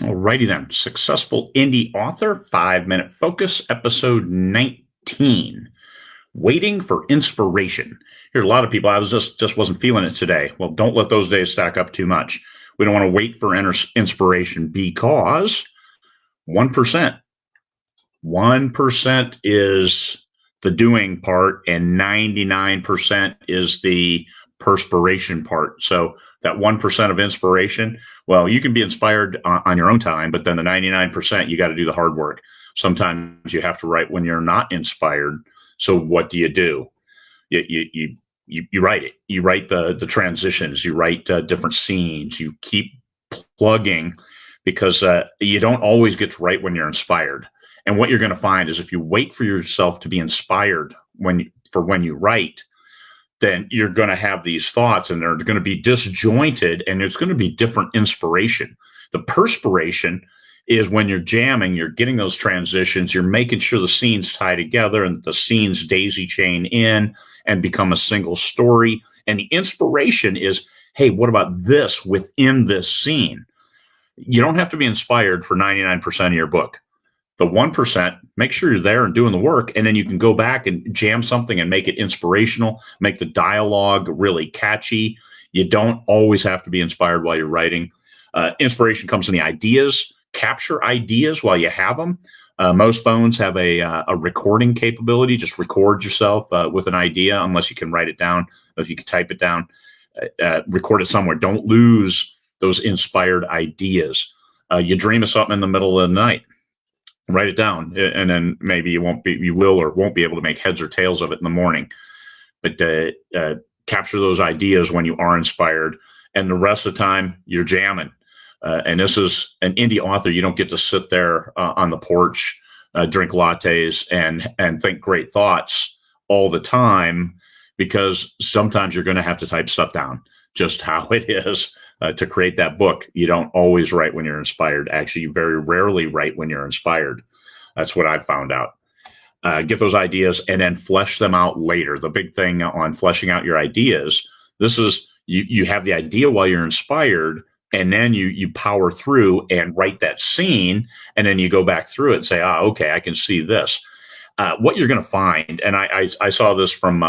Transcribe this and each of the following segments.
Alrighty then. Successful indie author, 5 minute focus, episode 19. Waiting for inspiration. Here, a lot of people, I was just wasn't feeling it today. Well, don't let those days stack up too much. We don't want to wait for inspiration because 1%. 1% is the doing part, and 99% is the perspiration part. So that 1% of inspiration, well, you can be inspired on your own time, but then the 99%, you got to do the hard work. Sometimes you have to write when you're not inspired. So what do? You write it. You write the transitions. You write different scenes. You keep plugging because you don't always get to write when you're inspired. And what you're going to find is if you wait for yourself to be inspired when you write, then you're going to have these thoughts and they're going to be disjointed and it's going to be different inspiration. The perspiration is when you're jamming, you're getting those transitions, you're making sure the scenes tie together and the scenes daisy chain in and become a single story. And the inspiration is, hey, what about this within this scene? You don't have to be inspired for 99% of your book. The 1%, make sure you're there and doing the work, and then you can go back and jam something and make it inspirational, make the dialogue really catchy. You don't always have to be inspired while you're writing. Inspiration comes in the ideas. Capture ideas while you have them. Most phones have a recording capability. Just record yourself with an idea, unless you can write it down. If you can type it down, record it somewhere. Don't lose those inspired ideas. You dream of something in the middle of the night. Write it down, and then maybe you will or won't be able to make heads or tails of it in the morning. But capture those ideas when you are inspired, and the rest of the time you're jamming. And this is an indie author. You don't get to sit there on the porch, drink lattes, and think great thoughts all the time, because sometimes you're going to have to type stuff down. Just how it is. To create that book, you don't always write when you're inspired. Actually, you very rarely write when you're inspired. That's what I've found out. Get those ideas and then flesh them out later. The big thing on fleshing out your ideas, this is you have the idea while you're inspired, and then you power through and write that scene, and then you go back through it and say, okay, I can see this. What you're going to find, and I saw this from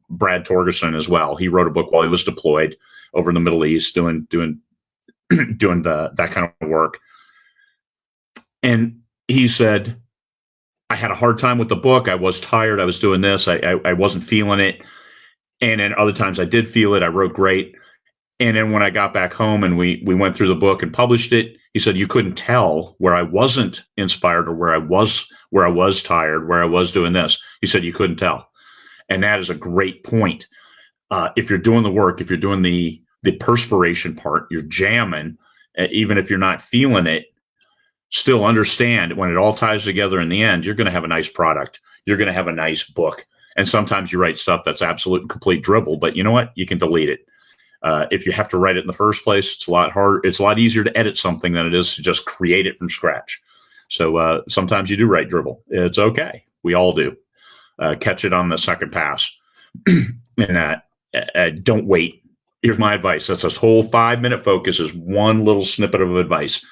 Brad Torgerson as well. He wrote a book while he was deployed over in the Middle East, doing that kind of work. And he said, I had a hard time with the book. I was tired. I was doing this. I wasn't feeling it. And then other times I did feel it. I wrote great. And then when I got back home and we went through the book and published it, he said, you couldn't tell where I wasn't inspired or where I was tired, where I was doing this. He said, you couldn't tell. And that is a great point. If you're doing the work, if you're doing the perspiration part, you're jamming, even if you're not feeling it, still understand when it all ties together in the end, you're going to have a nice product. You're going to have a nice book. And sometimes you write stuff that's absolute and complete drivel, but you know what? You can delete it. If you have to write it in the first place, it's a lot harder. It's a lot easier to edit something than it is to just create it from scratch. So sometimes you do write drivel. It's okay. We all do. Catch it on the second pass. And don't wait. Here's my advice. That's this whole 5-minute focus is one little snippet of advice.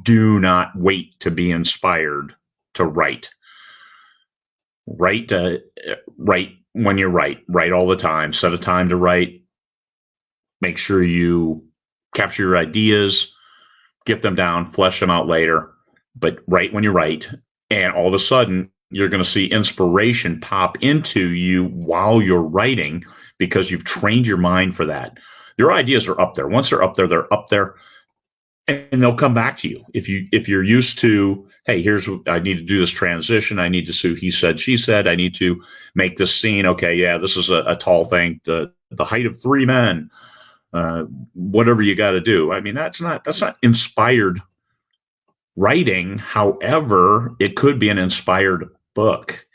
Do not wait to be inspired to write. Write when you write. Write all the time. Set a time to write. Make sure you capture your ideas, get them down, flesh them out later. But write when you write. And all of a sudden, you're going to see inspiration pop into you while you're writing, because you've trained your mind for that. Your ideas are up there. Once they're up there, and they'll come back to you. If you're used to, hey, I need to do this transition. I need to do he said, she said. I need to make this scene. Okay, yeah, this is a tall thing. The height of 3 men. Whatever you got to do. I mean, that's not inspired writing. However, it could be an inspired book.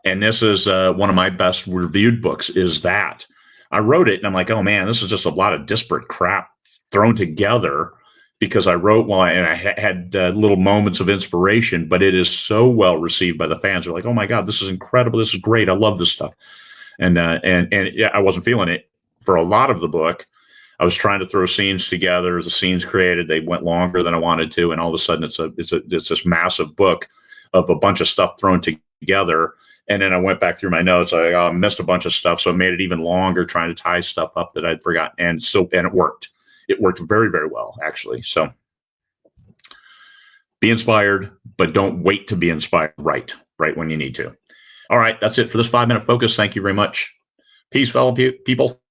And this is one of my best reviewed books. Is that I wrote it and I'm like, oh man, this is just a lot of disparate crap thrown together, because I wrote and I had little moments of inspiration, but it is so well received by the fans. They're like, oh my God, this is incredible. This is great. I love this stuff. And yeah, I wasn't feeling it for a lot of the book. I was trying to throw scenes together. The scenes created, they went longer than I wanted to, and all of a sudden it's this massive book of a bunch of stuff thrown together. And then I went back through my notes. I missed a bunch of stuff, so it made it even longer trying to tie stuff up that I'd forgotten. And it worked. It worked very, very well, actually. So be inspired, but don't wait to be inspired right when you need to. All right, that's it for this 5-minute focus. Thank you very much. Peace, fellow people.